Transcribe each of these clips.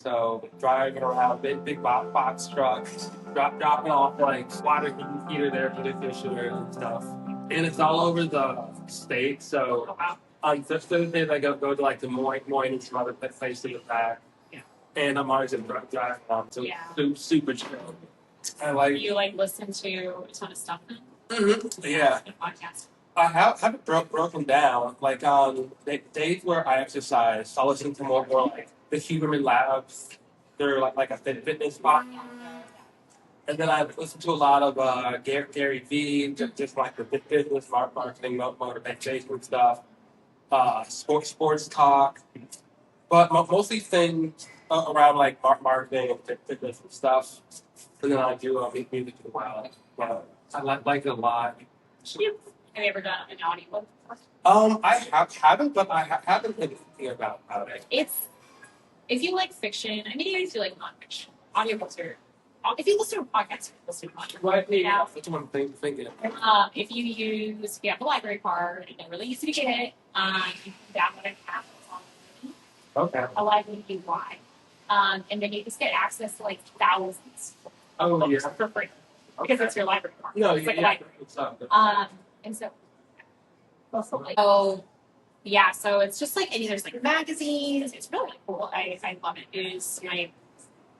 So driving around big box trucks, dropping off like water heater there for the fishermen and stuff. And it's all over the state. So on Thursdays I go to like Des Moines and some other places in the back. Yeah. And I'm always in driving around. So super chill. I like. You like listen to a ton of stuff then? Mm-hmm. Yeah. Podcast. I have it broken down. Like on days where I exercise, I'll listen to more like the Huberman Labs. They're like a fitness podcast. And then I listen to a lot of Gary Vee, just like the business marketing, motivation stuff, sports talk, but mostly things around like marketing and fitness and stuff. And then I do music as well. But I like it a lot. Have you ever done an audiobook before? I haven't, but I haven't been thinking about it. It's if you like fiction, I mean, even if you like nonfiction, audiobooks are. If you listen to a podcast, you can listen to audiobooks. Right, yeah, that's what I'm thinking. If you have a library card, and they're really easy to get, you can download an app on a library UI, and then you just get access to like thousands of books for free because it's your library card. No, it's like a library. And so. Oh, yeah. So it's just like, and there's like magazines. It's really cool. I love it. It is my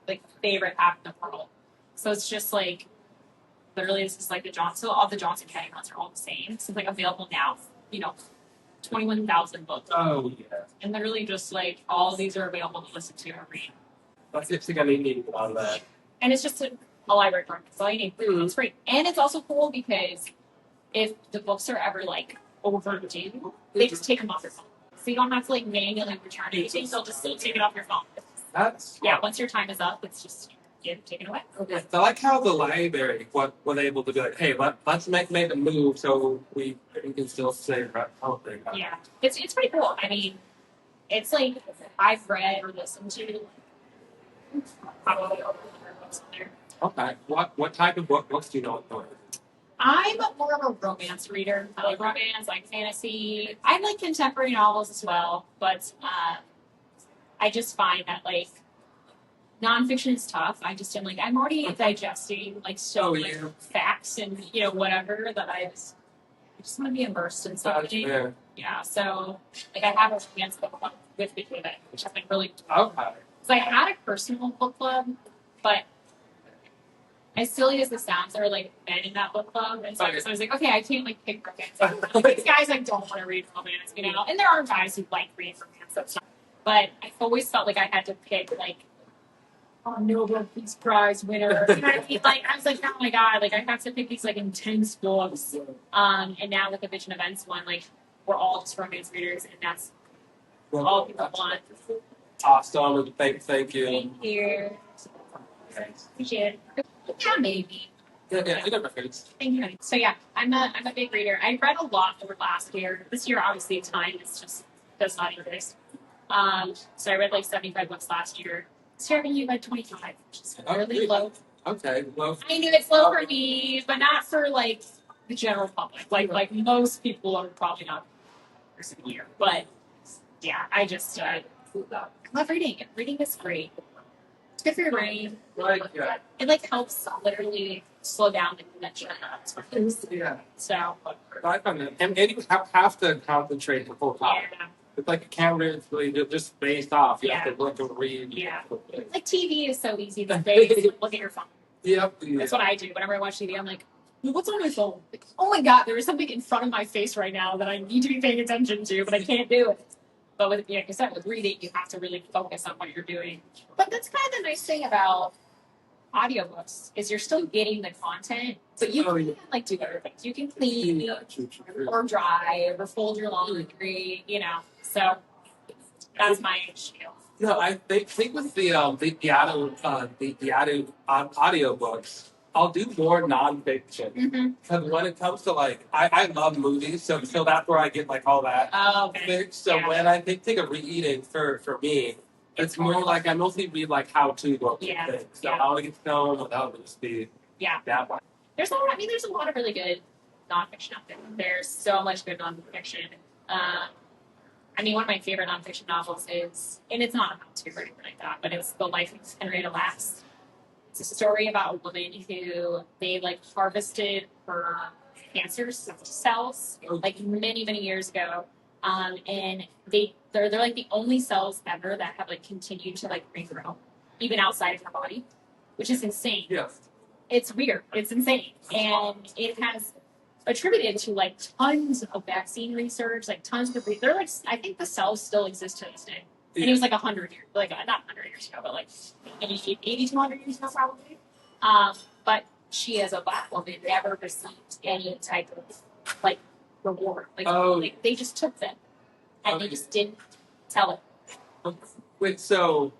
like favorite app in the world. So it's just like literally this is like all the Johnson County ones are all the same. So it's like available now. 21,000 books. Oh yeah. And literally just like all of these are available to listen to or read. That's it. I need on that. And it's just a library card. That's all you need. Mm-hmm. It's free. And it's also cool because if the books are ever like overdue, they just take them off your phone. So you don't have to like manually return anything. They'll just still take it off your phone. That's once your time is up, it's just taken away. Okay. I like how the library was able to be like, hey, let's make a move so we can still say something. Yeah, it's pretty cool. I mean, it's like I've read or listened to probably over 100 books in there. Okay. What type of books do you know? I'm more of a romance reader. I like romance, I like fantasy. I like contemporary novels as well, but I just find that like nonfiction is tough. I just am like I'm already digesting like facts and whatever that I just want to be immersed in something. Yeah. So like I have a romance book club with Bitchin Events, which has been really cool. Okay. So I had a personal book club, but as silly as this sounds, there were like men in that book club, and so I was like, okay, I can't like pick romance. These guys like don't want to read romance, and there are guys who like reading romance, but I always felt like I had to pick like a Nobel Peace Prize winner. You know what I mean? Like I was like, oh my god, like I have to pick these like intense books. And now with the Bitchin Events one, like we're all just romance readers, and that's all people want. Awesome. Thank you. Thank you. Appreciate it. Yeah, maybe. Yeah, it never hurts. Thank you. So yeah, I'm a big reader. I read a lot over last year. This year, obviously, time just does not exist. So I read like 75 books last year. This year, I think read 25, which is really low. Okay, well. I knew it's low for me, but not for like the general public. Like most people are probably not a year. But yeah, I just I love reading. Reading is great. It's good for your brain. It like helps literally slow down the connection. Yeah. So. I find that, and you have to concentrate the whole time. Yeah. It's like a camera is really just based off. You have to look and read. Yeah. Like TV is so easy these days. Look at your phone. Yep. That's what I do. Whenever I watch TV, I'm like, what's on my phone? Like, oh my god, there is something in front of my face right now that I need to be paying attention to, but I can't do it. But with with reading, you have to really focus on what you're doing. But that's kind of the nice thing about audiobooks is you're still getting the content, but you can like do other things. You can clean or drive or fold your laundry, So that's my issue. No, I think with the audiobooks, I'll do more nonfiction. Because when it comes to like, I love movies, so that's where I get like all that. Oh, okay. So when I think of reading for me, it's more like I mostly read like how-to books. Yeah. So how to get stoned without the speed. Yeah. That one. There's a lot of really good nonfiction out there. There's so much good nonfiction. I mean, one of my favorite nonfiction novels is, and it's not about two or anything like that, but it's The Life of Henrietta Lacks. It's a story about a woman who they like harvested her cancer cells like many, many years ago. And they're like the only cells ever that have like continued to like regrow, even outside of her body, which is insane. Yes. It's weird. It's insane. And it has attributed to like tons of vaccine research, like tons of they're like I think the cells still exist to this day. And it was like 100 years, like not 100 years ago, but like 80 to 100 years ago probably. But she, as a Black woman, never received any type of like reward. Like they just took them, and they just didn't tell it. Wait, so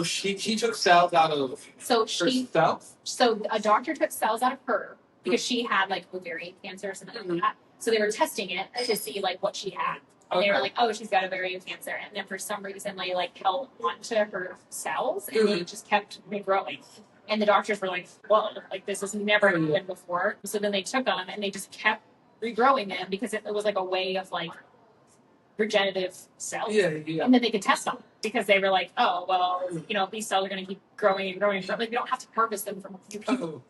she took cells out of herself? So a doctor took cells out of her because she had like ovarian cancer or something like that. So they were testing it to see like what she had. And they were like, oh, she's got ovarian cancer. And then for some reason they like held onto her cells and they just kept regrowing. And the doctors were like, whoa, like this has never happened before. So then they took them and they just kept regrowing them because it was like a way of like regenerative cells. Yeah. And then they could test them because they were like, oh, well, you know, these cells are going to keep growing and growing. Like, we don't have to harvest them from a few people.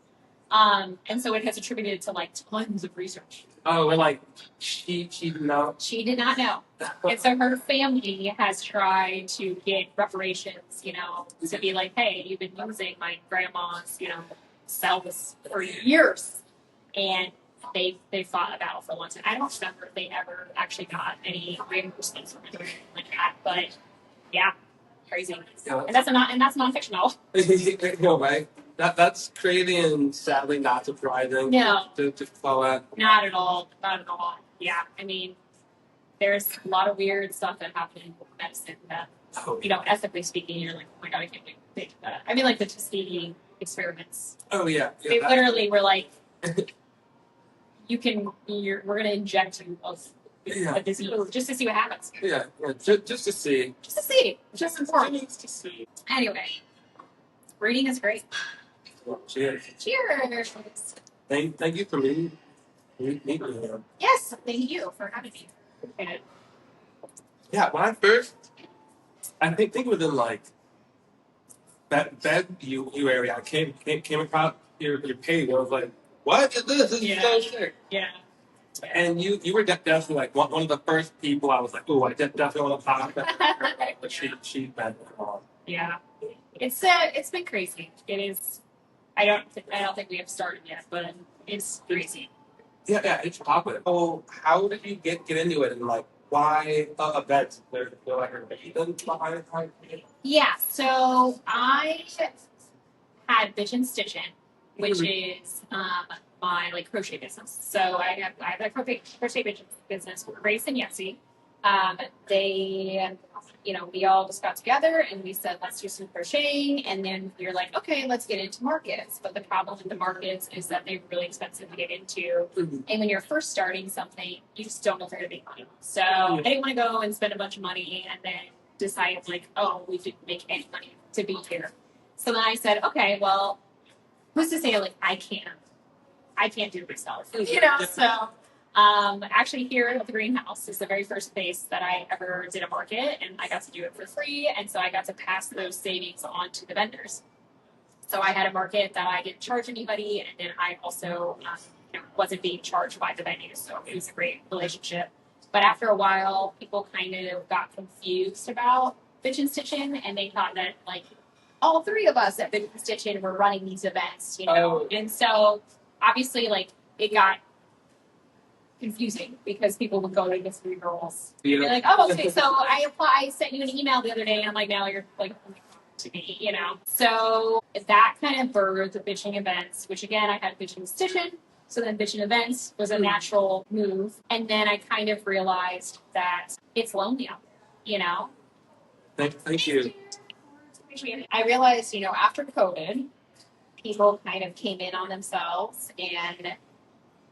And so it has attributed to like tons of research. Oh, and like she did not. She did not know. And so her family has tried to get reparations, you know, to be like, hey, you've been using my grandma's, you know, cells for years. And they fought a battle for a long time. I don't remember if they ever actually got any reimbursements from anything like that, but yeah, crazy. Yeah. And that's nonfiction novel. No, right? That's crazy and sadly not surprising. No. To follow that. Not at all. Not at all. Yeah, I mean, there's a lot of weird stuff that happened in medicine that, you know, ethically speaking, you're like, oh my god, I can't think of that. I mean, like the Tuskegee experiments. Oh yeah. They literally were like, we're gonna inject you of a disease just to see what happens. Yeah, just to see. Just important to see. Anyway, reading is great. Cheers. Cheers. Thank you for meeting me here. Yes, thank you for having me. Okay. Yeah, when I first, I think within like that you area, I came across your page. I was like, what is this? This is so sick. Yeah. And you were definitely like one of the first people I was like, oh, I definitely want to talk to her. But she's been on. Yeah. It's been crazy. It is. I don't think we have started yet, but it's crazy. Yeah, it's popular. So how did you get into it, and like why events? They're like a reason behind it. Yeah, so I had Bitchin Stitchin, which is my like crochet business. So I have a crochet business with Grace and Yetsy. They, you know, we all just got together and we said, let's do some crocheting. And then we were like, okay, let's get into markets. But the problem with the markets is that they're really expensive to get into. And when you're first starting something, you just don't know if they're going to make money. So I didn't want to go and spend a bunch of money and then decide like, oh, we didn't make any money to be here. So then I said, okay, well, who's to say like I can't do it myself, you know? So actually here at the greenhouse is the very first place that I ever did a market, and I got to do it for free. And so I got to pass those savings on to the vendors. So I had a market that I didn't charge anybody, and then I also wasn't being charged by the venue. So it was a great relationship. But after a while, people kind of got confused about Bitchin Stitchin, and they thought that like all three of us at Bitchin Stitchin were running these events, you know? And so obviously like it got confusing because people would go to the three girls. Yeah. And be like, oh, okay, so I sent you an email the other day, and I'm like, now you're like to me, you know? So that kind of birthed the Bitchin Events, which again, I had Bitchin Stitchin. So then Bitchin Events was a natural move. And then I kind of realized that it's lonely out there, you know? Thank you. I realized, you know, after COVID, people kind of came in on themselves and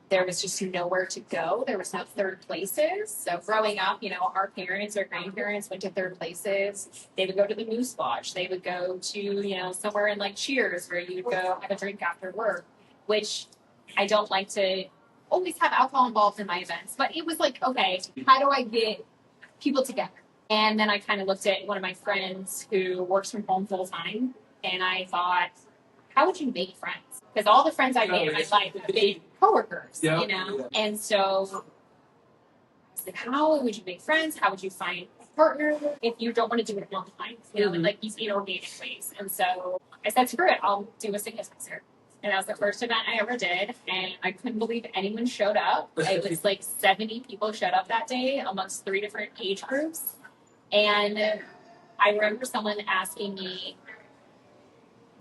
there was just nowhere to go. There was no third places. So growing up, you know, our parents or grandparents went to third places. They would go to the Moose Lodge. They would go to, you know, somewhere in like Cheers where you would go have a drink after work, which I don't like to always have alcohol involved in my events. But it was like, okay, how do I get people together. And then I kind of looked at one of my friends who works from home full time, and I thought, how would you make friends? Because all the friends I made in my life have been coworkers, you know? Yeah. And so I was like, how would you make friends? How would you find a partner if you don't want to do it online? You know, like these inorganic ways. And so I said, screw it, I'll do a singles concert. And that was the first event I ever did, and I couldn't believe anyone showed up. It was like 70 people showed up that day amongst 3 different age groups. And I remember someone asking me,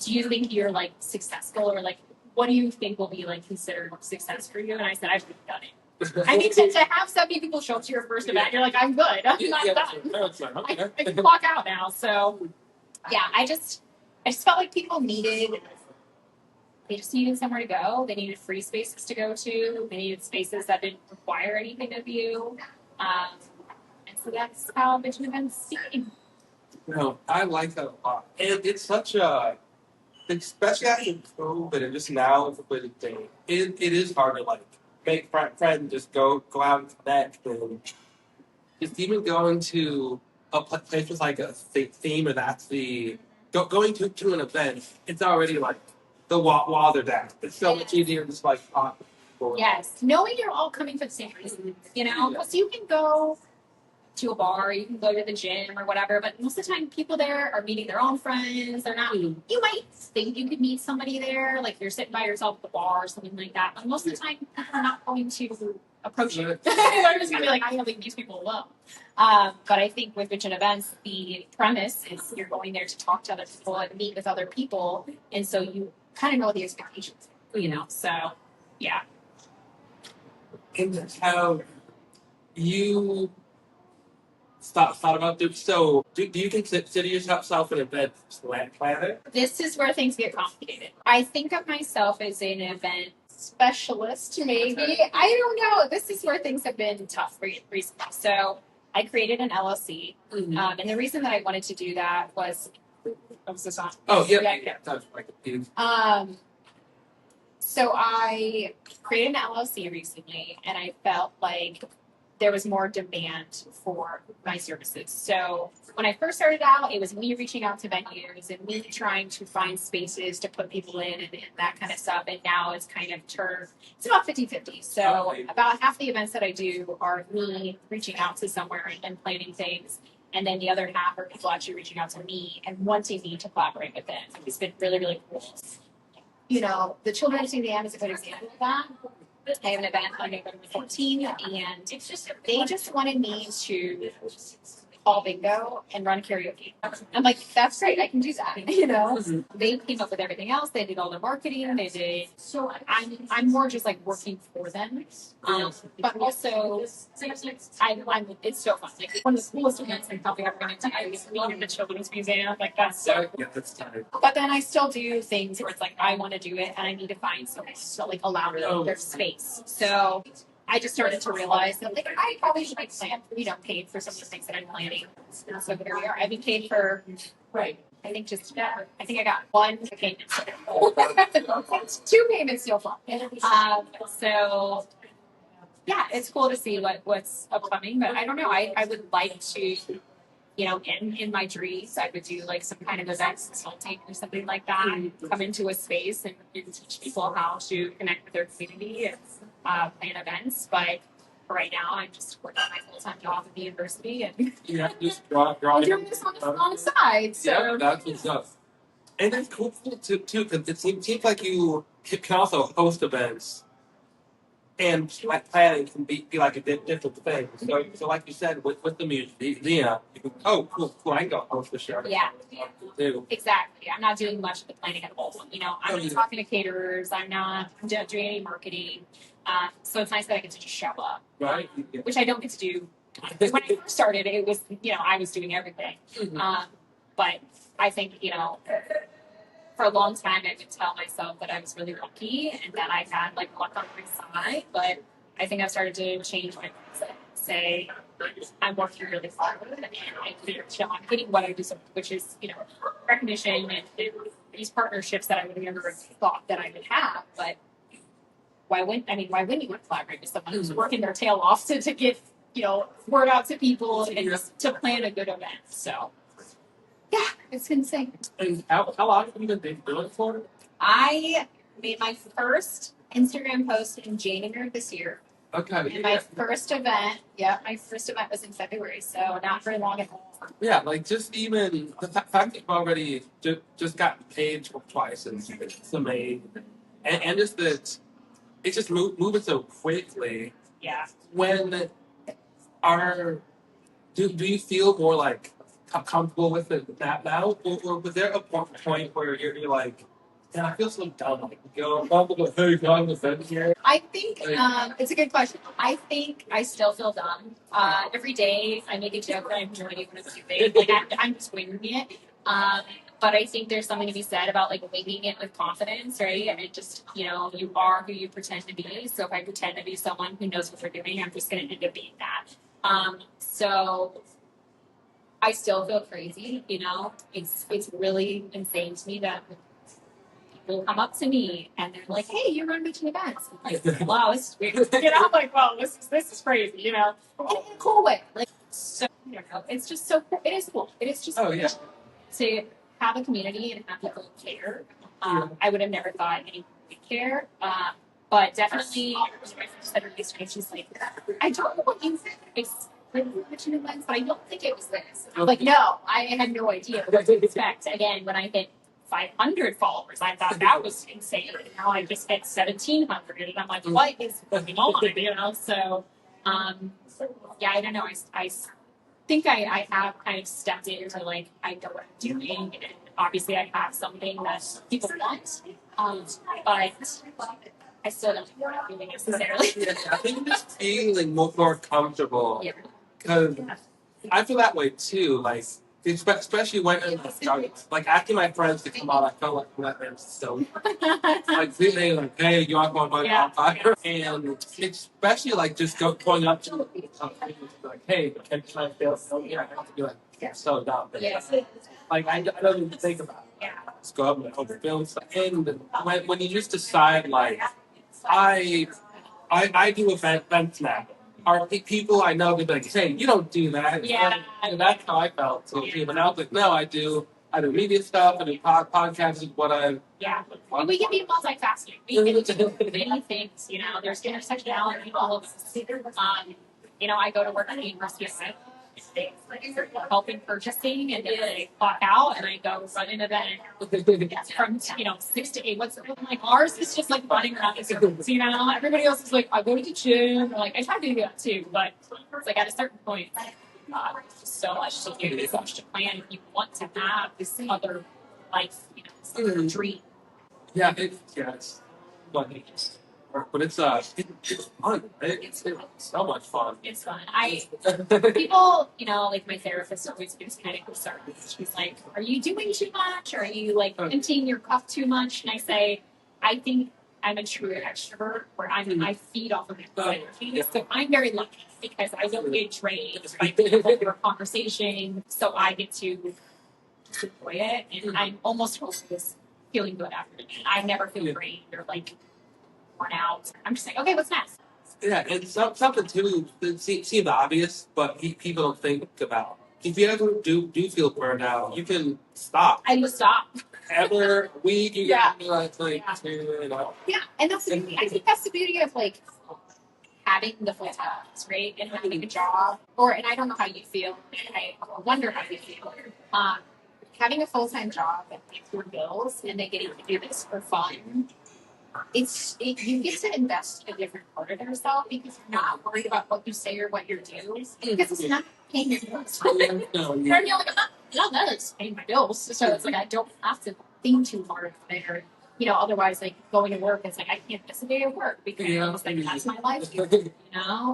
do you think you're like successful, or like what do you think will be like considered success for you? And I said, I've done it. I mean, to have 70 people show up to your first event, you're like, I'm good. I'm not done. I can walk out now. So yeah, I just felt like people just needed somewhere to go. They needed free spaces to go to. They needed spaces that didn't require anything of you. And so that's how Bitchin Events became. No, I like that a lot. And it's such a, especially after COVID and just now with the thing, it is hard to like make friends, just go out and connect. And just even going to a place with like a theme, or that's going to an event, it's already like the walls are down. It's so much easier to just like talk. Yes, knowing you're all coming for the same reason, you know, because you can go to a bar, you can go to the gym or whatever, but most of the time people there are meeting their own friends. They're not, you might think you could meet somebody there, like you're sitting by yourself at the bar or something like that, but most of the time people are not going to approach you. They're just going to be like, I gotta leave these people alone. But I think with Bitchin Events, the premise is you're going there to talk to other people and meet with other people, and so you kind of know the expectations, you know, so yeah. And how you thought about this. So, do you consider yourself an event planner? This is where things get complicated. I think of myself as an event specialist, maybe. I don't know. This is where things have been tough recently. So, I created an LLC, and the reason that I wanted to do that was. Was this on? Oh, yeah. So I created an LLC recently, and I felt like there was more demand for my services. So when I first started out, it was me reaching out to venues and me trying to find spaces to put people in and that kind of stuff. And now it's kind of turned, it's about 50-50. So about half the events that I do are me reaching out to somewhere and planning things. And then the other half are people actually reaching out to me and wanting me to collaborate with them. It's been really, really cool. You know, the Children's Museum is a good example of that. I have an event on November 14th, and they just wanted me to call bingo and run karaoke. I'm like, that's great, I can do that. You know, they came up with everything else. They did all the marketing. They did. So I'm more just like working for them, but also it's so fun. Like one of the coolest events I'm probably ever going to do is being in the Children's Museum. Like that's so. Yeah, that's tired. But then I still do things where it's like I want to do it, and I need to find someone to like allow me their space. So I just started to realize that like I probably should be paid for some of the things that I'm planning. And so here we are. I've been paid for I think I got one payment. 2 payments so far. So yeah, it's cool to see what's upcoming, but I don't know. I would like to, in my dreams, I would do like some kind of event consulting or something like that. Come into a space and teach people how to connect with their community and plan events. But right now, I'm just working my full-time job at the university, and just draw. I'm doing this on the side. So yeah, that's what's up. And it's cool too, because it seems like you can also host events. And like planning can be like a different thing. So like you said, with the museum, you can, cool, I can go host the show. Yeah, exactly. I'm not doing much of the planning at all. I'm not talking to caterers. I'm not doing any marketing. So it's nice that I get to just show up, right? Which I don't get to do. When I first started, it was I was doing everything. But I think for a long time, I would tell myself that I was really lucky and that I had like luck on my side. But I think I've started to change my mindset. Say I'm working really hard and I'm getting what I deserve, which is recognition and these partnerships that I would have never thought that I would have. But why wouldn't you want to collaborate with someone who's working their tail off to get word out to people and just to plan a good event. So yeah, it's insane. And how long have you been doing it for? I made my first Instagram post in January of this year. Okay. And my first event was in February, so not very long at all. Yeah, like just even the fact that you've already just gotten paid twice is amazing. And just that it's just moving so quickly. Yeah. When do you feel more like comfortable with that now, or was there a point where you're like, yeah, I feel so dumb. Like, hey, God, was that here? I think it's a good question. I think I still feel dumb. Every day I make a joke that I'm doing what I'm doing. Like I'm just winging it. But I think there's something to be said about like winging it with confidence, right? And it just, you are who you pretend to be. So if I pretend to be someone who knows what they're doing, I'm just going to end up being that. So I still feel crazy, It's really insane to me that people come up to me and they're like, "Hey, you run Bitchin Events." I'm like, wow, this is weird. I'm like, "Wow, this is crazy," and in a cool way. Like, so I don't know. It's just so cool. It is cool. It is just cool to have a community and have people care. I would have never thought anyone would care. But definitely, my friend said her yesterday, she's like, "I don't know what you expect Bitchin Events, but I don't think it was this." I'm like, no, I had no idea what to expect. Again, when I hit 500 followers, I thought that was insane. And now I just hit 1,700, and I'm like, what is going on? So, yeah, I don't know. I think I have kind of stepped into like I know what I'm doing, and obviously I have something that people want, but I still don't know what I'm doing necessarily. Yeah, I think just being like more comfortable. Yeah. Because I feel that way too. Like, especially when like asking my friends to come out, I felt like that was so like they like, hey, you want to go on my podcast? And especially like just going up to like, hey, can I feel so? Yeah, I have to be like so dumb. Like I don't even think about it. Yeah. Just go up and film stuff. And when you just decide like I do events now. Are people I know that like, hey, you don't do that. Yeah. And that's how I felt. So, but now it's like, no, I do media stuff, I do podcasts is what I. Yeah. And we can be multifaceted. We can do many things, there's intersectionality in all of us. I go to work at the University of helping purchasing, and then I clock out and I go run an event from 6 to 8. Like ours is just like running around in circles, Everybody else is like, I go to the gym, or like I try to do that too, but it's like at a certain point, there's just so much to do, so much to plan. If you want to have this other life, this other dream. Yeah, it's funny. But it's fun. It's so much fun. It's fun. People, like my therapist always gets kind of concerned. She's like, "Are you doing too much? Or are you like emptying your cup too much?" And I say, I think I'm a true extrovert where I feed off of people's energy. So I'm very lucky because I don't get drained by the conversation. So I get to enjoy it, and I'm almost always feeling good after it. I never feel drained or like worn out. I'm just like, okay, what's next? Yeah, and something too that seems obvious, but people don't think about. If you ever do feel burned out, you can stop. I just stop. Every week, you Yeah. get like, Yeah, and that's the beauty. I think that's the beauty of like having the full time, right? And having a job, and I don't know how you feel. I wonder how you feel. Having a full time job and paying your bills, and then getting to do this for fun. You get to invest a different part of yourself because you're not worried about what you say or what you do because it's not paying your bills. And you're like, that is paying my bills. So it's like I don't have to think too hard there. Otherwise, like going to work, it's like I can't miss a day of work because like that's my life.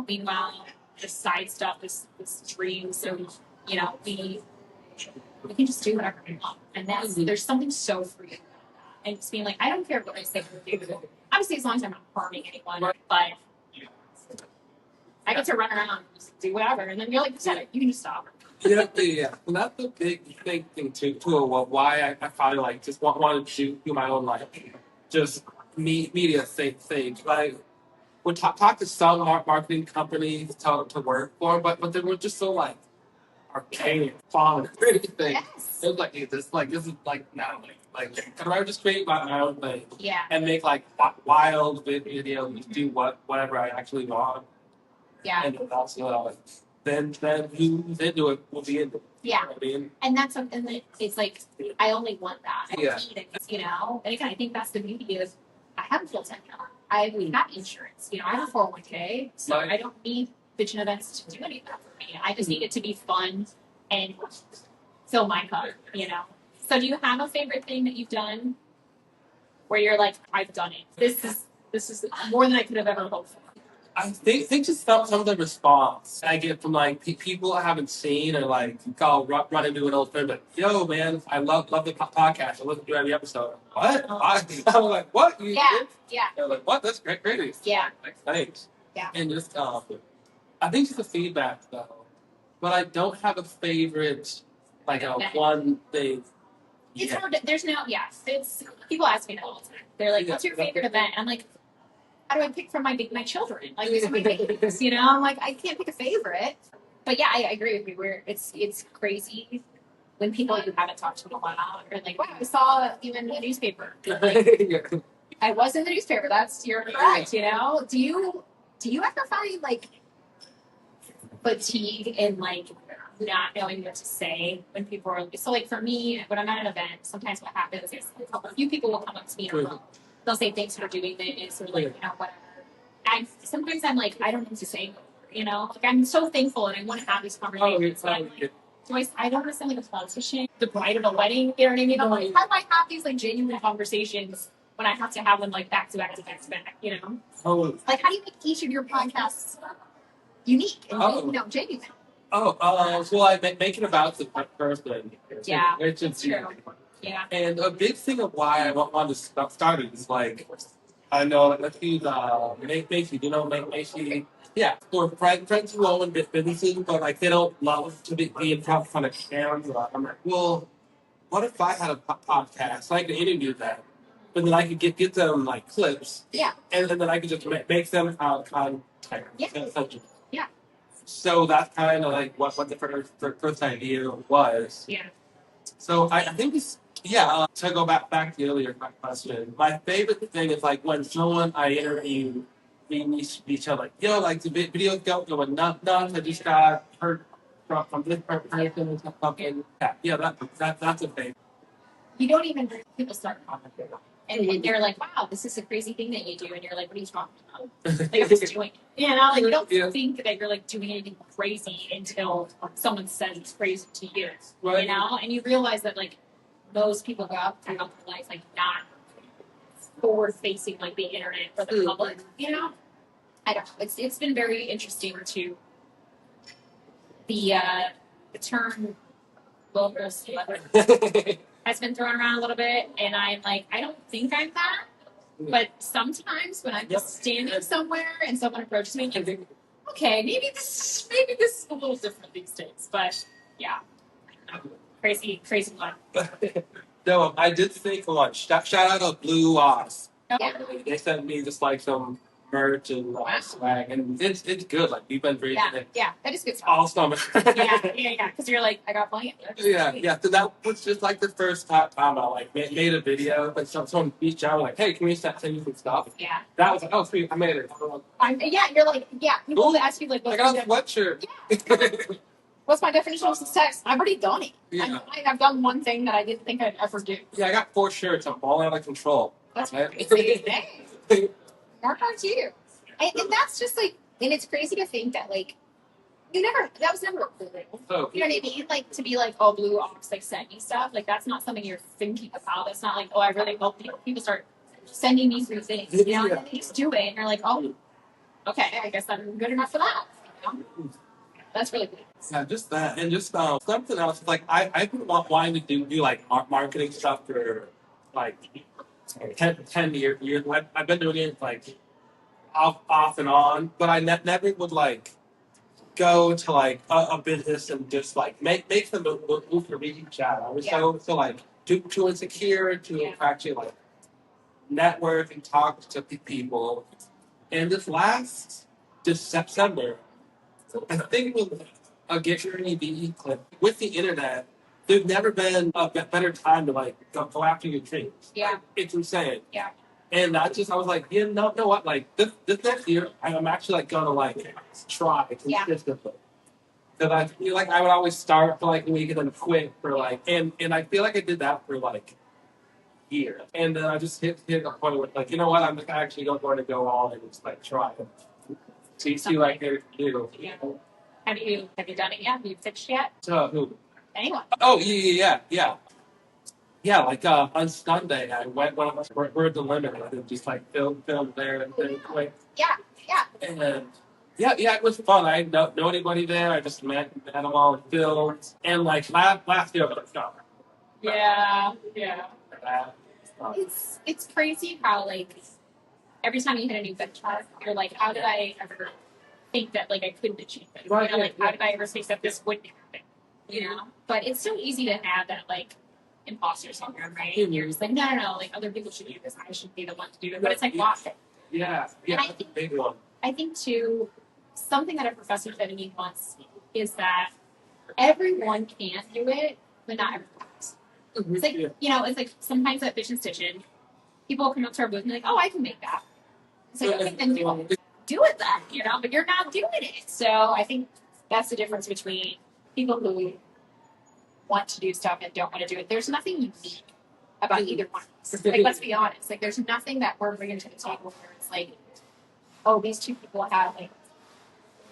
Meanwhile, this side stuff, this dream. So we can just do whatever we want, and there's something so free. And just being like, I don't care what I say or do. Obviously, as long as I'm not harming anyone, but I get to run around and just do whatever. And then you're like, you can just stop. Yeah. Well, that's the big thing too. Why I probably like wanted to do my own life, just media thing. Like would talk to some marketing companies to work for, but they were just so like archaic, fun, everything. Yes. It was like this is like now can I just create my own thing? Yeah. And make like wild videos, do whatever I actually want. Yeah. And also then who's into it will be into it. Yeah. You know what I mean? And that's something that it's like I only want that. I Yeah. don't need it, you know. And again, I think that's the beauty of I have a full-time job. I got insurance. You know, I have a 401k, so Right. I don't need Bitchin Events to do anything for me. I just need it to be fun and fill my cup, you know. So do you have a favorite thing that you've done where you're like, I've done it. This is more than I could have ever hoped for. I think just some of the response I get from like people I haven't seen or like call run into an old friend, but yo man, I love the podcast. I listen to every episode. What? I'm like, what? You Yeah, did? yeah. They're like, what? That's great. Yeah. Like, thanks. Yeah. And just I think just the feedback though, but I don't have a favorite like one thing. It's hard. There's no. Yes, it's people ask me that all the time. They're like, "What's your favorite event?" I'm like, "How do I pick from my children? Like, these are my babies, you know." I'm like, I can't pick a favorite. But yeah, I agree with you. Where it's crazy when people you haven't talked to in a while are like, "Wow, I saw you in the newspaper." Like, I was in the newspaper. You're correct. You know. Do you ever find like fatigue in like not knowing what to say when people are so like for me when I'm at an event sometimes what happens is a few people will come up to me and they'll say thanks for doing this or like you know whatever and sometimes I'm like I don't know what to say you know like I'm so thankful and I want to have these conversations I don't want to sound like a politician the bride of a wedding you know what I mean I'm like how do I have these like genuine conversations when I have to have them like back to back you know like how do you make each of your podcasts unique and you know genuine. Well, I make it about the person. Yeah, it's true. Yeah. And a big thing of why I want to start it is like, I know, like, let's use Macy, you know, Macy. Yeah, or friends who own businesses, but like they don't love to be in front of camera. I'm like, well, what if I had a podcast? I could interview them, but then I could get them like clips. Yeah. And then I could just make them content. Yeah. Yeah. So that's kind of like what the first idea was. Yeah. So I think it's to go back to the earlier question, my favorite thing is like when someone I interview meet each other like like the video going nuts. I just got heard from this person or something. That's a favorite. You don't even people start commenting. And they're like, wow, this is a crazy thing that you do. And you're like, what are you talking about? Like, I'm just doing it. You know, like, you don't think that you're, like, doing anything crazy until someone says it's crazy to you. Right. You know? And you realize that, like, most people go out throughout their life, like, not forward-facing, like, the internet or the public, you know? I don't know. It's been very interesting to the term local celebrity. Has been thrown around a little bit, and I'm like, I don't think I'm that. But sometimes when I'm just standing somewhere and someone approaches me, I think, okay, maybe this is a little different these days. But yeah, crazy fun. No, I did think a shout out to Blue Oz. Yeah. They sent me just like some merch and swag, and it's good. Like we've been reading it. Yeah, that is good stuff. All summer. yeah. Because you're like, I got plenty. Yeah. So that was just like the first time I like made a video, but someone reached out like, "Hey, can we send you some stuff?" Yeah. That was like, "Oh, sweet, I made it." You're like, yeah. People ask you like, I got a sweatshirt. Yeah. What's my definition of success? I've already done it. Yeah. I've done one thing that I didn't think I'd ever do. Yeah, I got 4 shirts. I'm falling out of control. That's crazy. Dang. More power to you. And that's just like, and it's crazy to think that like, that was never a goal. Oh. You know what I mean? Like to be like, oh, Blue Ox like sent me stuff. Like that's not something you're thinking about. That's not like, oh, I really hope people start sending me through things. You know, and then they just do it, and you're like, oh, okay, I guess I'm good enough for that. You know? That's really cool. Yeah, just that, and just something else. Like I've been wanting to do like marketing stuff for like 10 years. I've been doing it like off and on, but I never would like go to like a business and just like make them move to reach out. I was so like too insecure to actually like network and talk to people. And this last September, I think it was a Get Your NEBE clip. With the internet, there's never been a better time to like go after your dreams. Yeah. It's insane. Yeah. And I was like, know what? Like this next year, I'm actually like gonna like try consistently. Because I feel like I would always start for like a week and then quit for like, and I feel like I did that for like years. And then I just hit a point where like, you know what? I'm actually going to go all and just like try it. See like there's Yeah. Have you done it yet? Have you pitched yet? Who? Anyone? Oh yeah. Yeah, like on Sunday I went when we're at the limit and just like filmed there and then quick. Yeah. And yeah, it was fun. I didn't know anybody there. I just met them all and filmed. And like last year I was like, no. Yeah. Uh, It's crazy how like every time you hit a new benchmark, you're like, how did I ever think that like I couldn't achieve it? Right, you know, like yeah. how did I ever think that this wouldn't happen? You know? But it's so easy to have that like imposter syndrome, right? And you're just like, no, like other people should do this. I should be the one to do it. But it's like, why? Yeah, that's a big one. I think too, something that a professor said to me once is that everyone can do it, but not everyone does. It's like, you know, it's like sometimes at Bitchin Stitchin, people will come up to our booth and be like, oh, I can make that. It's like, okay, then do it then, you know, but you're not doing it. So I think that's the difference between people who want to do stuff and don't want to do it. There's nothing unique about either one. Like, let's be honest. Like, there's nothing that we're bringing to the table where it's like, oh, these two people have, like,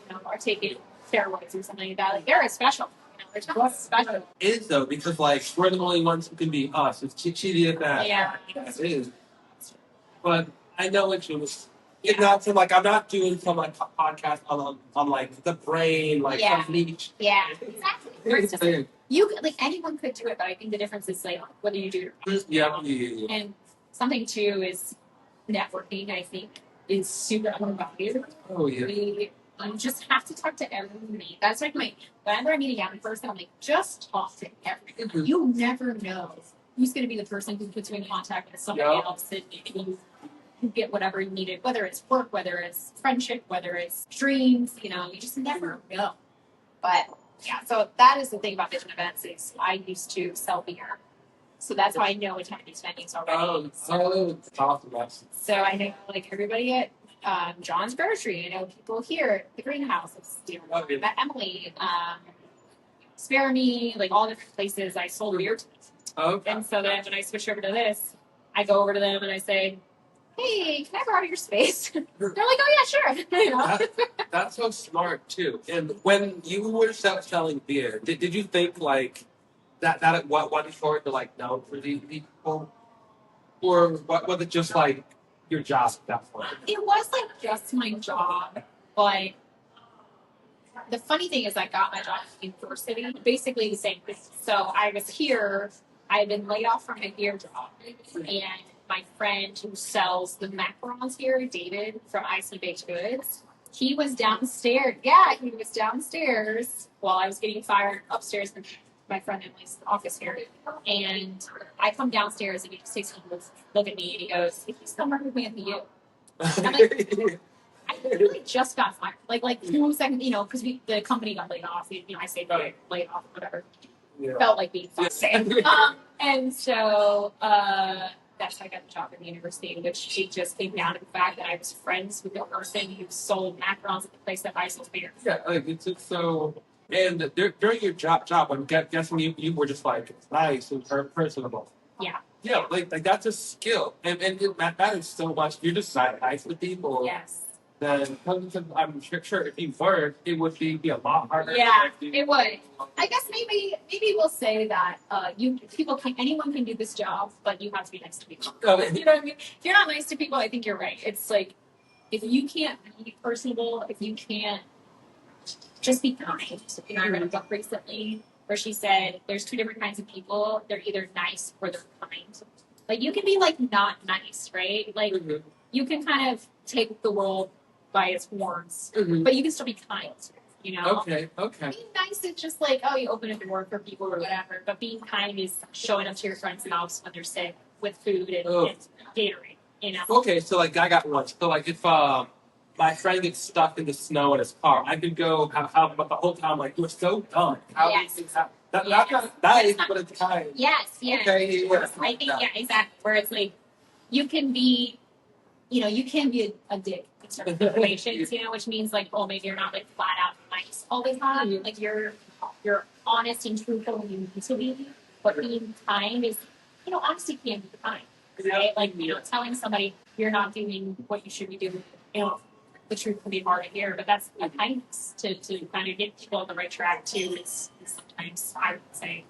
you know, are taking steroids or something like that. Like, they're special. You know, there's nothing special. It is though, because like we're the only ones who can be us. It's cheating at that. Yeah. It is. But I know what you was. It's not so like I'm not doing some like podcast on like the brain, like some niche. Yeah, exactly. It's just, you like anyone could do it, but I think the difference is like whether you do it or not. Yeah. And something too is networking. I think is super undervalued. Oh yeah. You just have to talk to everybody. That's like whenever I meet a young person, I'm like, just talk to everybody. Mm-hmm. You never know who's going to be the person who puts you in contact with somebody else and you get whatever you needed, whether it's work, whether it's friendship, whether it's dreams, you know, you just never know. But yeah, so that is the thing about Bitchin Events is I used to sell beer. So that's how I know attend these venues already. It's awesome. So I know like everybody at John's Grocery. I know people here at the greenhouse. I met Emily, Spare Me, like all different places I sold beer to. Okay. And so then when I switch over to this, I go over to them and I say, hey, can I borrow your space? They're like, oh yeah, sure. You know? That's so smart too. And when you were selling beer, did you think like that what one short to like know for these people, or what was it just like your job at that point? It was like just my job, but the funny thing is I got my job at university, basically the same thing. So I was here, I had been laid off from my beer job, and my friend who sells the macarons here, David from IC Baked Goods, he was downstairs. Yeah, he was downstairs while I was getting fired upstairs in my friend Emily's office here. And I come downstairs and he just takes a look at me and he goes, if you still remember me, it'd be you. I'm like, I really just got fired. Like 2 seconds, you know, because the company got laid off. You know, I say laid off, whatever. Yeah. Felt like being fired. And so that's how I got the job at the university, which it just came down to the fact that I was friends with the person who sold macarons at the place that I sold beer. Yeah, like it's so. And during your job, I'm guessing you were just like nice and personable. Yeah. Yeah, like that's a skill, and it matters so much. You're just nice with people. Yes. Then I'm sure if you weren't, it would be a lot harder. Yeah, it would. I guess maybe we'll say that anyone can do this job, but you have to be nice to people. You know what I mean? If you're not nice to people, I think you're right. It's like if you can't be personable, if you can't just be kind. You know, I read a book recently where she said there's 2 different kinds of people. They're either nice or they're kind. Like you can be like not nice, right? Like you can kind of take the world by its horns, but you can still be kind. You know? Okay. Being nice is just like, oh, you open a door for people or whatever. But being kind is showing up to your friend's house when they're sick with food and Gatorade. You know? Okay, so like I got one. So like if my friend gets stuck in the snow in his car. I could go how but the whole time like you're so dumb. How Yes. these things happen? That, Yes. That's not nice, but it's kind. Yes, yes. Okay, yeah. I think exactly. Where it's like you can be, you can be a dick in certain situations, which means like, oh, maybe you're not like flat out nice all the time. Like you're honest and truthful when you need to be, but being kind is, honesty can be kind, right? Like telling somebody you're not doing what you should be doing. The truth can be hard to hear, but that's a kindness to kind of get people on the right track too. Is sometimes I would say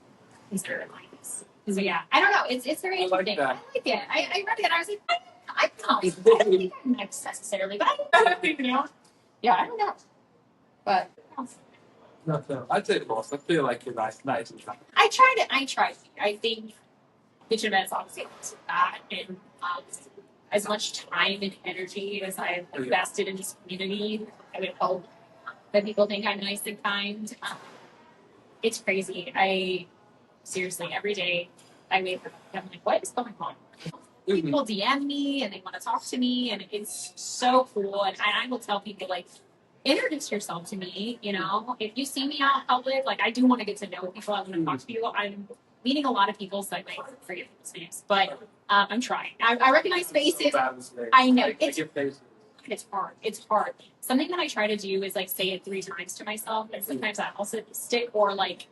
consider it kindness. So yeah, I don't know. It's very interesting. I like it. I read it and I was like, I don't think I'm nice necessarily, but I don't know. Yeah, I don't know. But No. I'd say both. I feel like you're nice and kind. I tried. I think Bitchin Events obviously helps with that, and as much time and energy as I've invested in this community, I would hope that people think I'm nice and kind. It's crazy. I seriously every day I wake up and I'm like, what is going on? People DM me and they want to talk to me, and it's so cool. And I will tell people like, introduce yourself to me. If you see me out in public, like I do want to get to know people. I want to talk to people. I'm meeting a lot of people, so I might forget people's names, but I'm trying. I recognize faces. I know it's hard. It's hard. Something that I try to do is like say it 3 times to myself, and sometimes that also stick. Or like,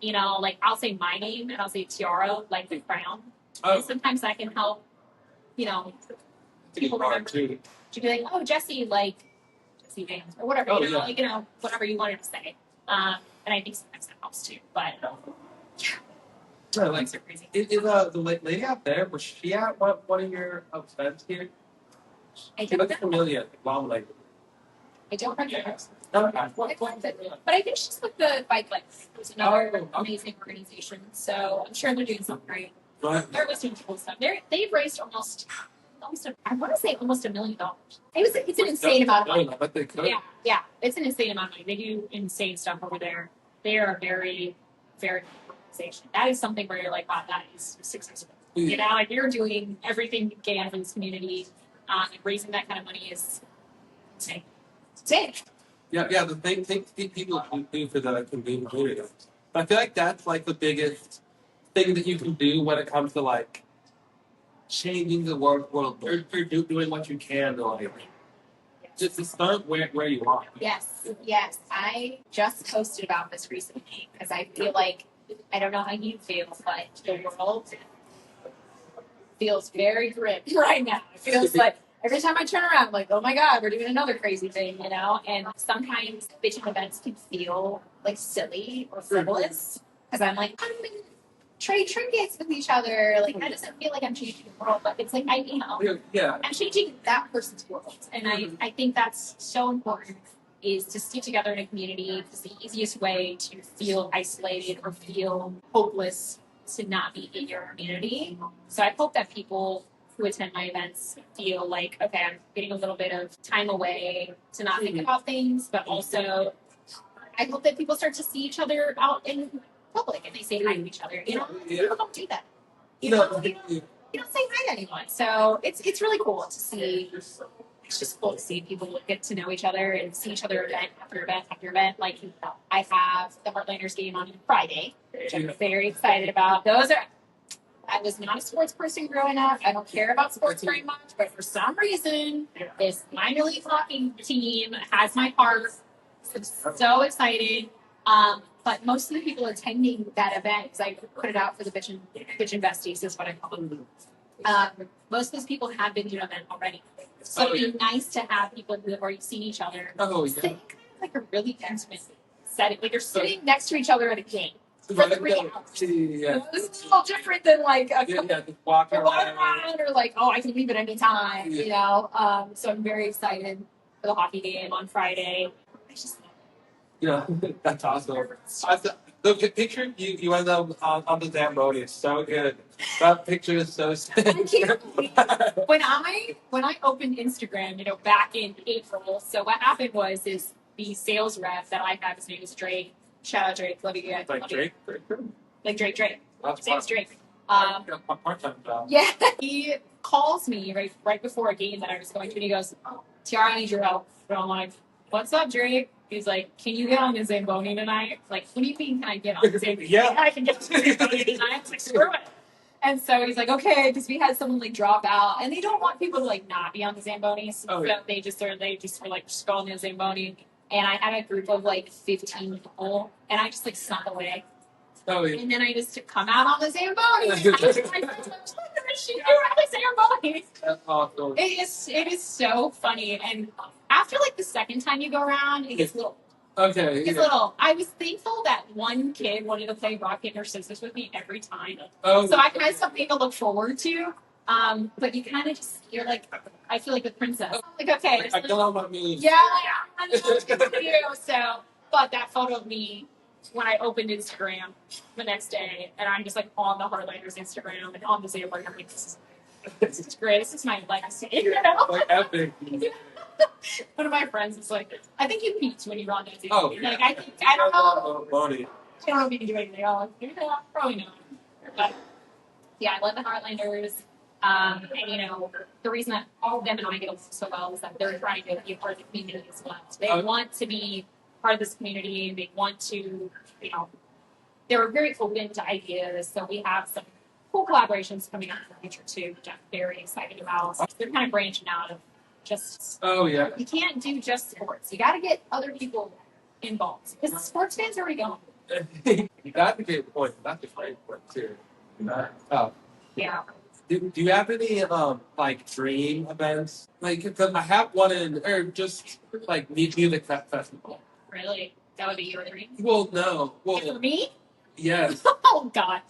like I'll say my name and I'll say Tiara, like the crown. And sometimes that can help. People remember. To be like, oh, Jesse, like Jesse Vance or whatever. Whatever you wanted to say. And I think sometimes that helps too. But like are crazy. Is the lady out there? Was she at one of your events here? She looks familiar. Long lady. I don't remember. Okay. But I think she's with the Bike Life. It was another amazing organization. So I'm sure they're doing something right. They're always doing cool stuff. They've raised almost I want to say almost $1 million. It's an insane amount of money. But they could. Yeah. It's an insane amount of money. They do insane stuff over there. They are a very, very good organization. That is something where you're like, wow, that is successful. Like you're doing everything you can for this community, and raising that kind of money is insane. Yeah. The thing people do for the community. But I feel like that's like the biggest thing that you can do when it comes to like changing the world. Or doing what you can to like just to start where you are. Yes. I just posted about this recently because I feel like I don't know how you feel, but the world feels very grim right now. It feels like every time I turn around, I'm like, oh my God, we're doing another crazy thing, And sometimes Bitchin Events can feel like silly or frivolous because I'm like, I'm going to trade trinkets with each other. Like that doesn't feel like I'm changing the world, but it's like I'm changing that person's world, and I think that's so important. Is to stick together in a community. It's the easiest way to feel isolated or feel hopeless to not be in your community. So I hope that people who attend my events feel like, okay, I'm getting a little bit of time away to not think about things, but also I hope that people start to see each other out in public and they say hi to each other. People don't do that. You don't say hi to anyone. So it's really cool to see. It's just cool to see people get to know each other and see each other event after event after event. Like I have the Heartlanders game on Friday, which I'm very excited about. I was not a sports person growing up. I don't care about sports very much, but for some reason, this minor league hockey team has my heart. I'm so excited. But most of the people attending that event, because I put it out for the Bitchin Besties, is what I call them. Most of those people have been to an event already. So it'd be nice to have people who have already seen each other sitting kind of like a really intimate setting. Like you're sitting next to each other at a game. For 3 hours. It's a little different than like walk around or like, oh, I can leave at any time, So I'm very excited for the hockey game on Friday. That's awesome. The picture you end up on the Zamboni is so good. That picture is so sick. When I opened Instagram, back in April, so what happened was the sales rep that I have, his name is Drake. Shout out Drake, love you guys. Like Drake? Like Drake. His name's Drake. Part-time job. Yeah, he calls me right before a game that I was going to, and he goes, Tiara, I need your help. And I'm like, what's up, Drake? He's like, can you get on the Zamboni tonight? Like, what do you mean, can I get on the Zamboni? Yeah. I can get on the Zamboni tonight. I was like, screw it. And so he's like, okay, because we had someone like drop out, and they don't want people to like not be on the Zambonis. Oh, So yeah. they just were like, just go on the Zamboni. And I had a group of like 15 people, and I just like snuck away. Oh, yeah. And then I just come out on the Zamboni. And I was like, she threw out the Zamboni. That's awesome. It is so funny. And after like the second time you go around, it gets a little. Okay. It's little. I was thankful that one kid wanted to play rock, paper, scissors with me every time. Oh. So I had something to look forward to. But you kind of just, you're like, I feel like the princess. I'm like, okay. I know what I mean. Yeah, I know what to do. So, but that photo of me when I opened Instagram the next day, and I'm just like on the Heartlanders Instagram and on the Zamboni, I'm like, this is great. This is my legacy. You know? Like epic. One of my friends is like, I think you peaked when you were on that Zamboni. Oh, Like, I don't know. Funny. I don't know if you can do anything else. Yeah, probably not. But yeah, I love the Heartlanders. And you know, the reason that all of them and I get along so well is that they're trying to be a part of the community as well. So they want to be part of this community. They want to, you know, they're very open to ideas. So we have some cool collaborations coming up in the future too, which I'm very excited about. They're kind of branching out of just. Oh yeah. You can't do just sports. You got to get other people involved because sports fans are already going. That's a good point. That's a great point too. Oh. Yeah. Do you have any like dream events? Like, cause I have one or just like music festival. Really? That would be your dream? Well, no. Well, for me? Yes. Oh God.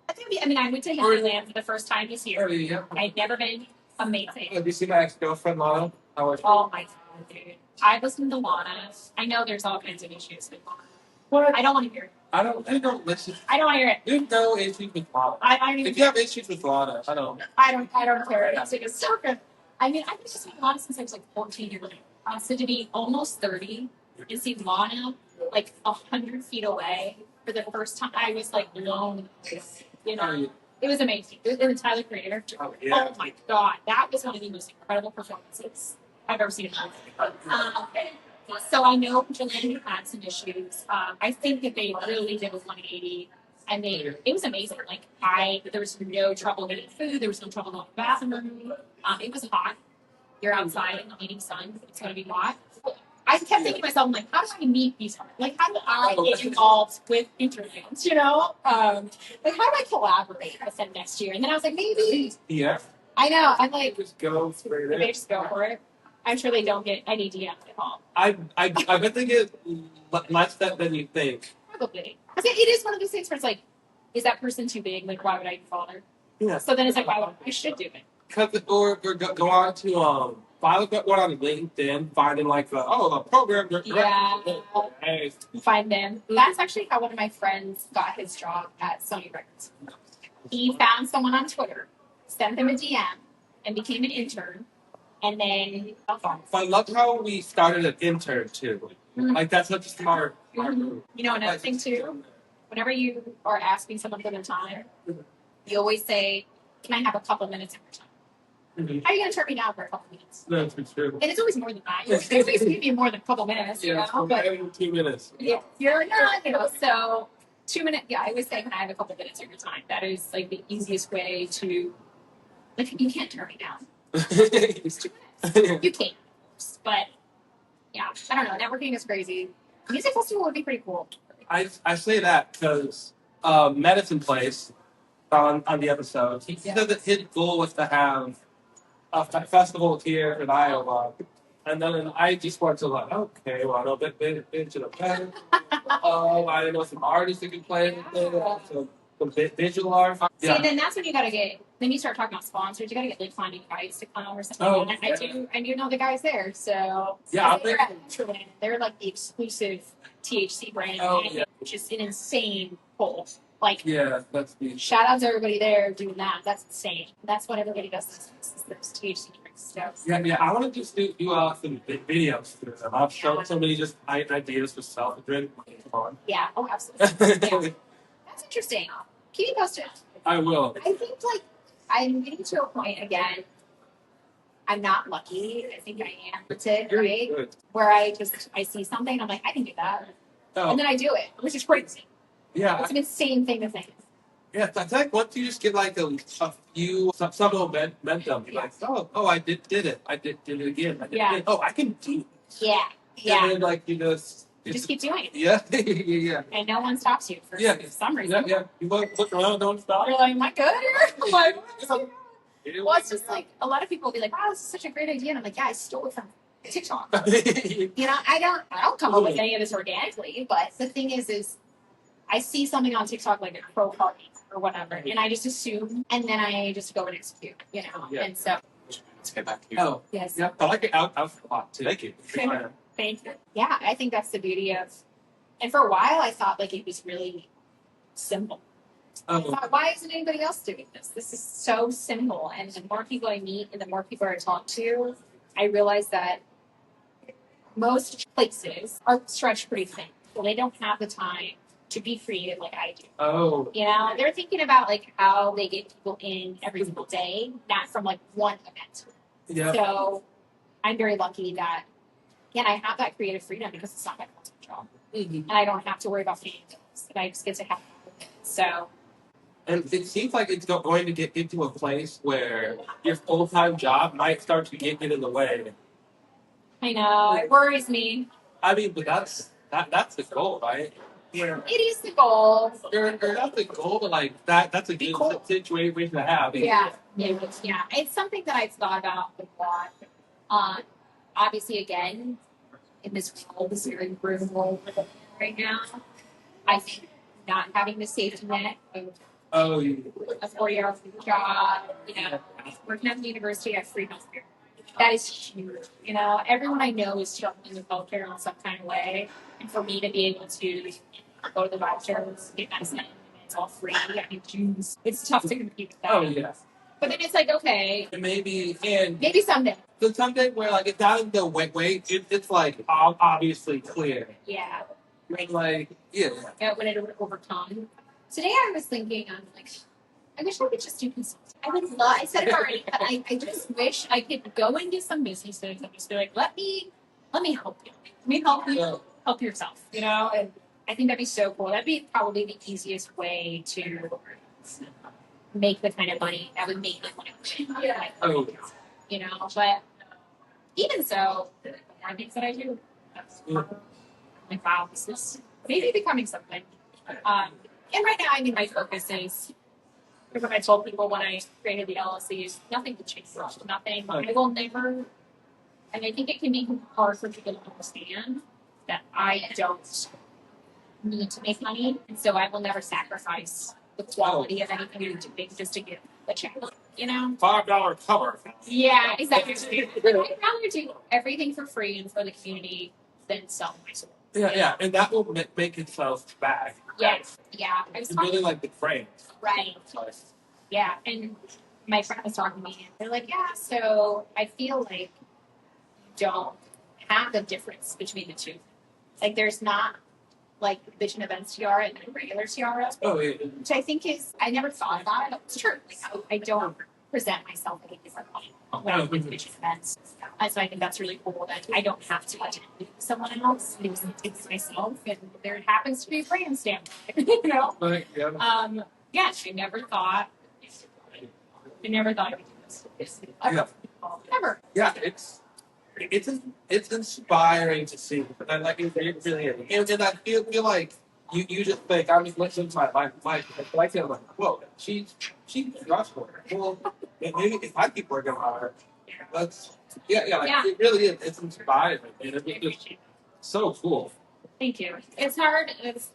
I think I went to Historyland for the first time this year. Oh, yeah. I'd never been. Amazing. Have you seen my ex-girlfriend Lana? Oh my God, dude! I listened to Lana. I know there's all kinds of issues with Lana. What? I don't want to hear it. I don't listen. I don't want to hear it. There's no issues with Lana. If you have issues with Lana, I don't care. It's so good. I mean, I've been listening to Lana since I was like 14 years old. So to be almost 30 and see Lana like 100 feet away for the first time, I was like blown. You know, it was amazing. It was the Tyler Creator. Oh, yeah. Oh my God, that was one of the most incredible performances I've ever seen in my life. So I know Jillian had some issues. I think that they really did a 180, and it was amazing. Like there was no trouble getting food. There was no trouble going to the bathroom. It was hot. You're outside in the heating sun. It's going to be hot. I kept thinking to myself, I'm like, how do I meet these? Like, how do I get involved with interviews? You know, like how do I collaborate with them next year? And then I was like, maybe. Yeah. I know. I'm like, just go straight in. They just go for it. I'm sure they don't get any DMs at all. I bet they get less than you think. Probably. It is one of those things where it's like, is that person too big? Like, why would I bother? Yeah. So then it's like, I should do it. Or go on to find one on LinkedIn, finding like the program. Find them. That's actually how one of my friends got his job at Sony Records. He found someone on Twitter, sent them a DM, and became an intern. And then I love how we started an intern too. Mm-hmm. Like that's such a smart move. You know, another thing too, whenever you are asking someone for their time, you always say, "Can I have a couple minutes of your time?" Mm-hmm. How are you going to turn me down for a couple minutes? That's true. And it's always more than that. It's always going to be more than a couple minutes. Yeah, you know? But 2 minutes. You're not, so 2 minutes. Yeah, I always say, "Can I have a couple minutes of your time?" That is like the easiest way to, like, you can't turn me down. It's 2 minutes. You can't. But yeah, I don't know. Networking is crazy. Music festival would be pretty cool. I say that because Medicine Place on the episode, he said that his goal was to have a festival here in Iowa. And then I just went to like, okay, well, I know bit to the band. I know some artists that can play with it. Some visual art. See, and then that's when you gotta get. Then you start talking about sponsors. You gotta get like finding guys to come or something. Oh, and you know the guys there, so yeah, they're like the exclusive THC brand, which is an insane pull. Like, yeah, that's the shout out to everybody there doing that. That's insane. That's what everybody does. Those THC drinks. So. Yeah. I want to just do some videos through them. I've shown so many just ideas for self-drink. Yeah. Oh, absolutely. Yeah. That's interesting. Keep me posted. I will. I think like I'm getting to a point again. I'm not lucky. I think I am You're right? good. Where I see something, I'm like, I can do that. Oh, And then I do it, which is crazy. yeah. It's an insane thing to think. Yeah, it's like once you just get like a few some momentum, you're like, oh, I did it. I did it again. I did it. Oh, I can do it. Yeah. And then like you just keep doing it. Yeah, yeah. And no one stops you for some reason. Yeah. You look around, don't stop. You're like, am I good here? I'm like, Yeah. well, it's just like a lot of people will be like, wow, this is such a great idea. And I'm like, yeah, I stole it from TikTok. You know, I don't come up with any of this organically, but the thing is I see something on TikTok like a pro party or whatever, and I just assume, and then I just go and execute, you know. Yeah. And so Let's get back to you. Oh, yes, yeah. I like it out a lot too. Thank you. thank you. Yeah, I think that's the beauty of. And for a while, I thought like it was really simple. I thought, why isn't anybody else doing this? This is so simple, and the more people I meet and the more people I talk to, I realize that most places are stretched pretty thin, so they don't have the time to be creative like I do. Oh. You know, they're thinking about like how they get people in every single day, not from like one event. Yeah. So I'm very lucky that, again, I have that creative freedom because it's not my full-time job. Mm-hmm. And I don't have to worry about paying bills. And I just get to have it. So. And it seems like it's going to get into a place where your full-time job might start to get in the way. I know. It worries me. I mean, but that's the goal, right? Yeah. It is the goal. Or that's the goal, but like that's a good situation to have. Yeah. It's something that I've thought about a lot. Obviously, again, in this world, this very grim world right now, I think not having the safety net of a 40-hour job, you know, working at the university, I have free healthcare. That is huge. You know, everyone I know is struggling with healthcare in some kind of way, and for me to be able to go to the doctors, get medicine, and it's all free. I mean, it's tough to compete with that. Oh yeah. But then it's like, okay, maybe someday. So someday where like it's not in the way, it's like obviously clear. Yeah. Like yeah. When it overcome. Today I was thinking, I'm like, I wish I could just do consulting. I would love. I said it already, but I just wish I could go into some businesses and just be like, let me help you. Let me help you help yourself. You know, and I think that'd be so cool. That'd be probably the easiest way to make the kind of money that would make me want to. You know, but even so, the more things that I do, that's like, wow, this is maybe becoming something. And right now, I mean, my focus is, what I told people when I created the LLC is nothing to change. Nothing. I will never, and I think it can be hard for people to understand that I don't need to make money. And so I will never sacrifice the quality of anything I'm doing just to get a check. You know? $5 cover. Yeah, exactly. I'd rather do everything for free and for the community than sell my soul. Yeah, and that will make itself back. Yes, yeah. I was it's really like the frame. Right. Yeah, and my friend was talking to me, and they're like, yeah, so I feel like you don't have the difference between the two. Like, there's not like Bitchin Events Tiara and then regular Tiara. Oh, yeah. Which I think is, I never thought about it. It's true. Like, I don't present myself like a different way when I'm with Bitchin Events. And so I think that's really cool that I don't have to pretend to be someone else. It's myself, and there happens to be a brand stamp. You know? Yes, I never thought I would do this. Never. Yeah, it's inspiring to see. And like it really is. And I feel like you just think I'm just listening to my like I'm like, whoa, she's stressful. Well, maybe if I keep working hard, let's it really is. It's inspiring, and it's just so cool. Thank you. It's hard. It's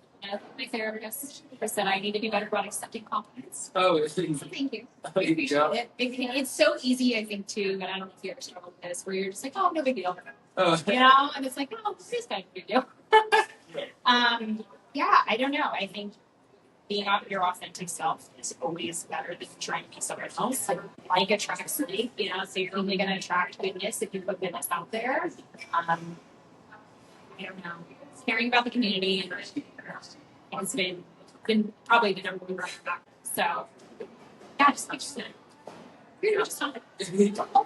my therapist said I need to be better about accepting compliments. Oh, thank you. I appreciate it. It's so easy, I think, too, and I don't know if you ever struggle with this, where you're just like, oh, no big deal. You know, and it's like, oh, this is kind of a big deal. Yeah, I don't know. I think being your authentic self is always better than trying to be someone else. Like attracts like, you know, so you're only going to attract goodness if you put goodness out there. I don't know. Caring about the community has been probably the number one factor. So, yeah, just keep saying. You're gonna be just fine. It's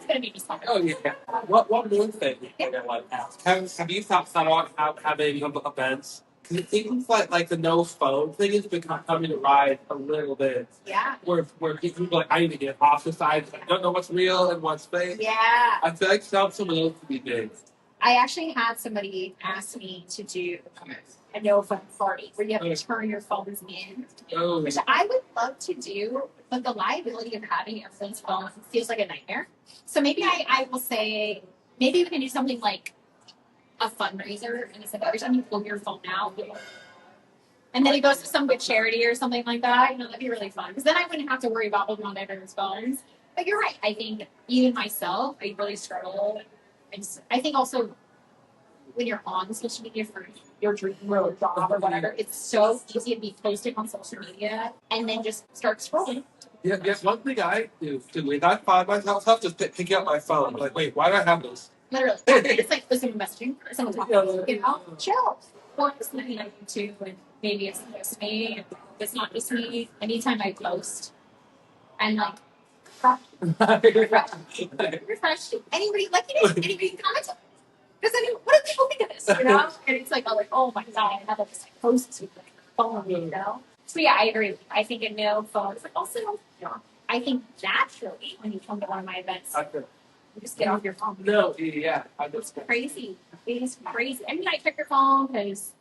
gonna be just fine. Oh yeah. What more thing I want to ask? Have you thought about having events? Because it seems like the no phone thing is becoming a ride a little bit. Yeah. Where people are like, I need to get ostracized. I don't know what's real and what's fake. Yeah. I feel like some of those could be big. I actually had somebody ask me to do a no phone party where you have to turn your phones in, which I would love to do, but the liability of having everyone's phone feels like a nightmare. So maybe I will say, maybe we can do something like a fundraiser, and it's like every time you pull your phone out, and then it goes to some good charity or something like that. That'd be really fun because then I wouldn't have to worry about holding on to everyone's phones. But you're right. I think even myself, I really struggle. And I think also when you're on social media for your dream or job or whatever, it's so easy to be posting on social media and then just start scrolling. Yeah, yes. One thing I do is I find myself just picking up my phone. Like, wait, why do I have this? Literally, it's like listening to messaging, someone talking, chill. Or it's looking at YouTube and maybe it's just me, and it's not just me. Anytime I post, and like, refresh. Anybody anybody comment? Because I mean, what do people think of this? And it's like, oh my god, I have all this posts with like phone, So yeah, I agree. I think a no phone, but also, I think naturally when you come to one of my events, you just get off your phone. No, yeah, It's crazy. It is crazy. I mean, I check your phone because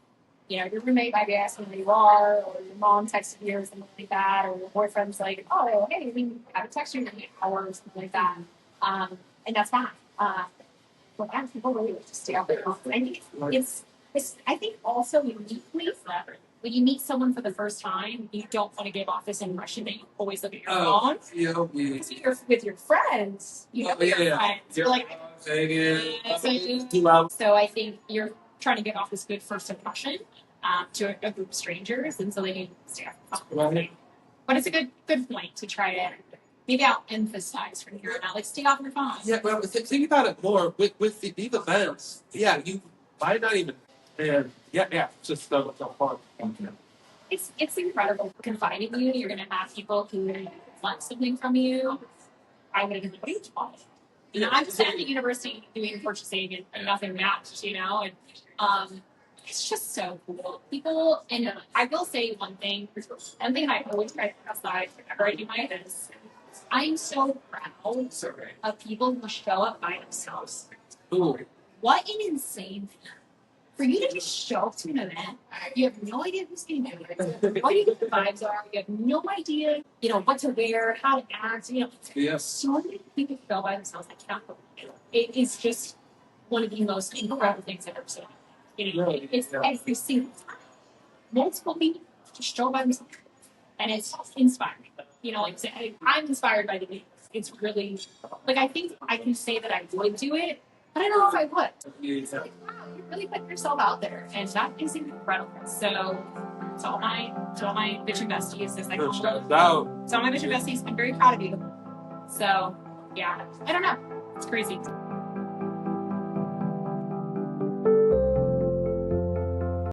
your roommate might be asking where you are, or your mom texted you or something like that, or your boyfriend's like, oh, hey, we haven't texted you in an hour or something like that. And that's fine. But people really like to stay off their phone. I think it's I think also uniquely when you meet someone for the first time, you don't want to give off this impression that you always look at your phone. Yeah. So you're with your friends, your friends. You're like, so I think you're trying to give off this good first impression to a group of strangers, and so they need to stay off the phone. But it's a good point to try to maybe I'll emphasize from here on out, like stay off your phone. Yeah, well, think about it more with these events. Yeah, you might not even. And yeah, just so fun. It's incredible confiding in you. You're gonna have people who want something from you. I'm gonna be what I'm just at the university doing purchasing and nothing matched, and it's just so cool. People, and I will say one thing I always try to emphasize whenever I do my events. I'm so proud of people who show up by themselves. Ooh. What an insane thing. For you to just show up to an event, you have no idea who's going to be there. You have no idea what the vibes are. You have no idea, what to wear, how to act. So many people show by themselves. I can't believe it. It is just one of the most incredible things I've ever seen. It's every single time. Multiple people just show by themselves. And it's inspiring. I'm inspired by the videos. It's really, I think I can say that I would do it, but I don't know if I would. It's like, wow, you really put yourself out there, and that is incredible. So, to all my Bitchin besties, as I call them, to all my Bitchin besties, I'm very proud of you. So, yeah, I don't know. It's crazy.